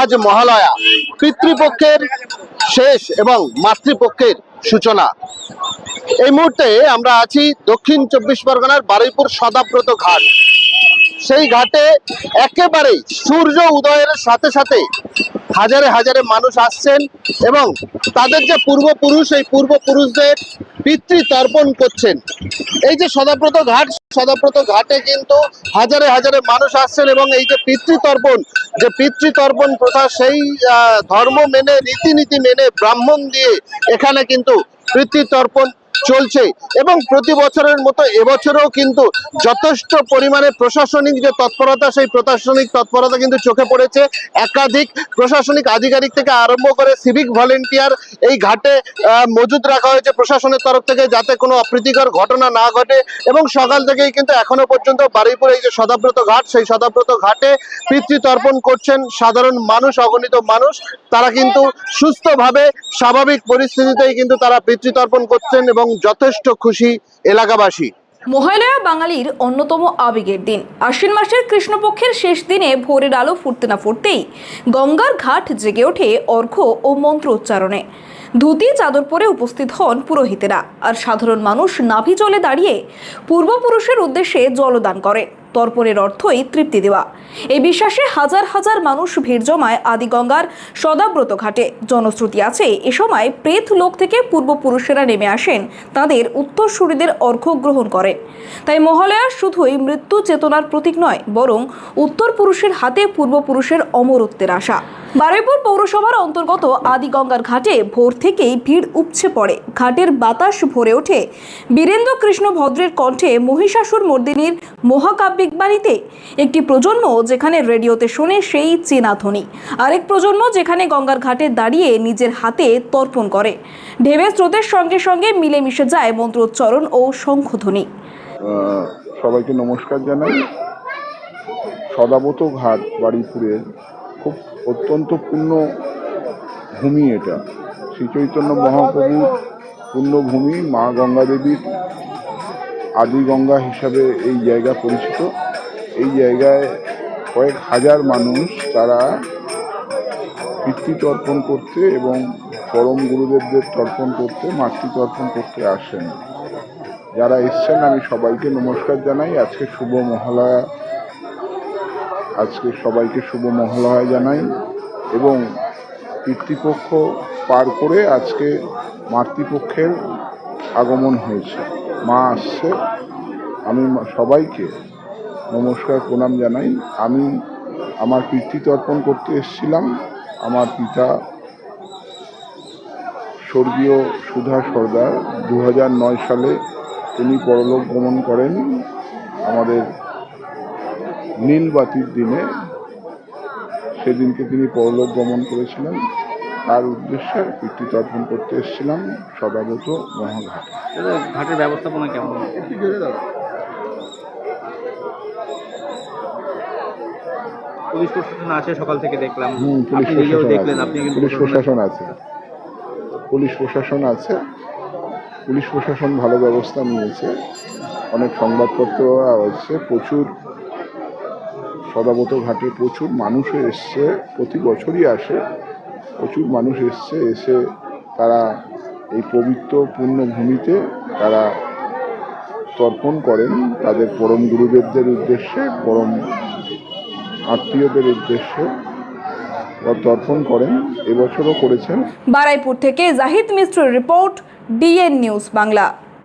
আজ মহালয়া, পিতৃপক্ষের শেষ এবং মাতৃপক্ষের সূচনা। এই মুহূর্তে আমরা আছি দক্ষিণ চব্বিশ পরগনার বারুইপুর সদাব্রত ঘাট। সেই ঘাটে একেবারে সূর্য উদয়ের সাথে সাথে হাজারে হাজারে মানুষ আসছেন এবং তাদের যে পূর্বপুরুষ, এই পূর্বপুরুষদের পিতৃ তর্পণ করছেন। এই যে সদাব্রত ঘাট, সদাব্রত ঘাটে কিন্তু হাজারে হাজারে মানুষ আসছেন এবং এই যে পিতৃতর্পণ প্রথা, সেই ধর্ম মেনে, রীতিনীতি মেনে, ব্রাহ্মণ দিয়ে এখানে কিন্তু পিতৃতর্পণ চলছে। এবং প্রতি বছরের মতো এবছরেও কিন্তু যথেষ্ট পরিমাণে প্রশাসনিক যে তৎপরতা, সেই প্রশাসনিক তৎপরতা কিন্তু চোখে পড়েছে। একাধিক প্রশাসনিক আধিকারিক থেকে আরম্ভ করে সিভিক ভলেন্টিয়ার এই ঘাটে মজুদ রাখা হয়েছে প্রশাসনের তরফ থেকে, যাতে কোনো অপ্রীতিকর ঘটনা না ঘটে। এবং সকাল থেকেই কিন্তু এখনো পর্যন্ত বারুইপুর এই যে সদাব্রত ঘাট, সেই সদাব্রত ঘাটে পিতৃতর্পণ করছেন সাধারণ মানুষ, অগণিত মানুষ। তারা কিন্তু সুস্থভাবে স্বাভাবিক পরিস্থিতিতেই কিন্তু তারা পিতৃতর্পণ করছেন এবং যথেষ্ট খুশি এলাকাবাসী। মহালয়া বাঙালির অন্যতম আবেগের দিন। আশ্বিন মাসের কৃষ্ণপক্ষের শেষ দিনে ভোরের আলো ফুটতে না ফুটতেই গঙ্গার ঘাট জেগে ওঠে অর্ঘ্য ও মন্ত্র উচ্চারণে। ধুতি চাদর পরে উপস্থিত হন পুরোহিতেরা, আর সাধারণ মানুষ নাভি জলে দাঁড়িয়ে পূর্বপুরুষের উদ্দেশ্যে জলদান করে। তর্পণের অর্থই তৃপ্তি দেওয়া। এই বিশ্বাসে হাজার হাজার মানুষ ভিড় জমায় আদিগঙ্গার সদাব্রত ঘাটে। জনশ্রুতি আছে, এ সময় প্রেত লোক থেকে পূর্বপুরুষেরা নেমে আসেন, তাদের উত্তরসূরিদের অর্ঘ্য গ্রহণ করেন। তাই মহালয়া শুধুই মৃত্যু চেতনার প্রতীক নয়, বরং উত্তর পুরুষের হাতে পূর্বপুরুষের অমরত্বের আশা। বারুইপুর পৌরসভার অন্তর্গত আদিগঙ্গার ঘাটে ভোর থেকেই ভিড় উপচে পড়ে। ঘাটের বাতাস ভরে ওঠে বীরেন্দ্র কৃষ্ণ ভদ্রের কণ্ঠে মহিষাসুর মর্দিনীর মহাকাব্যিক বাণীতে। একটি প্রজন্ম যেখানে রেডিওতে শোনে সেই চেনা ধ্বনি, আরেক প্রজন্ম যেখানে গঙ্গার ঘাটে দাঁড়িয়ে নিজের হাতে তর্পণ করে। ঢেউয়ের স্রোতের সঙ্গে সঙ্গে মিলেমিশে যায় মন্ত্রোচ্চারণ ও শঙ্খধ্বনি। সবাইকে নমস্কার জানাই। সদাব্রত ঘাট বারুইপুরের খুব অত্যন্ত পূর্ণ ভূমি এটা। শ্রী চৈতন্য মহাপ্রভুর পূর্ণভূমি, মা গঙ্গা দেবীর আদিগঙ্গা হিসাবে এই জায়গা পরিচিত। এই জায়গায় কয়েক হাজার মানুষ তারা পিতৃতর্পণ করতে এবং পরম গুরুদেবদের তর্পণ করতে, মাতৃতর্পণ করতে আসেন। যারা এসছেন আমি সবাইকে নমস্কার জানাই। আজকে শুভ মহালয়া, আজকে সবাইকে শুভ মহালয়া জানাই। এবং পিতৃপক্ষ পার করে আজকে মাতৃপক্ষের আগমন হয়েছে, মা আসছে। আমি সবাইকে নমস্কার প্রণাম জানাই। আমি আমার পিতৃতর্পণ করতে এসেছিলাম। আমার পিতা স্বর্গীয় সুধা সর্দার 2009 সালে তিনি পরলোক গমন করেন। আমাদের নীলবাতির দিনে, সেদিনকে তিনি পরলোক গমন করেছিলেন। তার উদ্দেশ্যে পিতৃতর্পণ করতে এসেছিলাম সদাব্রত মহাঘাট। ঘাটের ব্যবস্থাপনা কেমন? পুলিশ প্রশাসন আছে সকাল থেকে দেখলাম। পুলিশ প্রশাসন আছে। পুলিশ প্রশাসন ভালো ব্যবস্থা নিয়েছে। অনেক সংবাদপত্র আছে। প্রচুর সদাব্রত ঘাটে প্রচুর মানুষ এসছে, প্রতি বছরই আসে। প্রচুর মানুষ এসে তারা এই পবিত্র পূর্ণভূমিতে তারা তর্পণ করেন তাদের পরম গুরুদেবদের উদ্দেশ্যে, পরম আত্মীয়দের উদ্দেশ্যে তর্পণ করেন। এবছরও করেছেন। বারুইপুর থেকে জাহিদ মিশ্রের রিপোর্ট, ডিএন নিউজ বাংলা।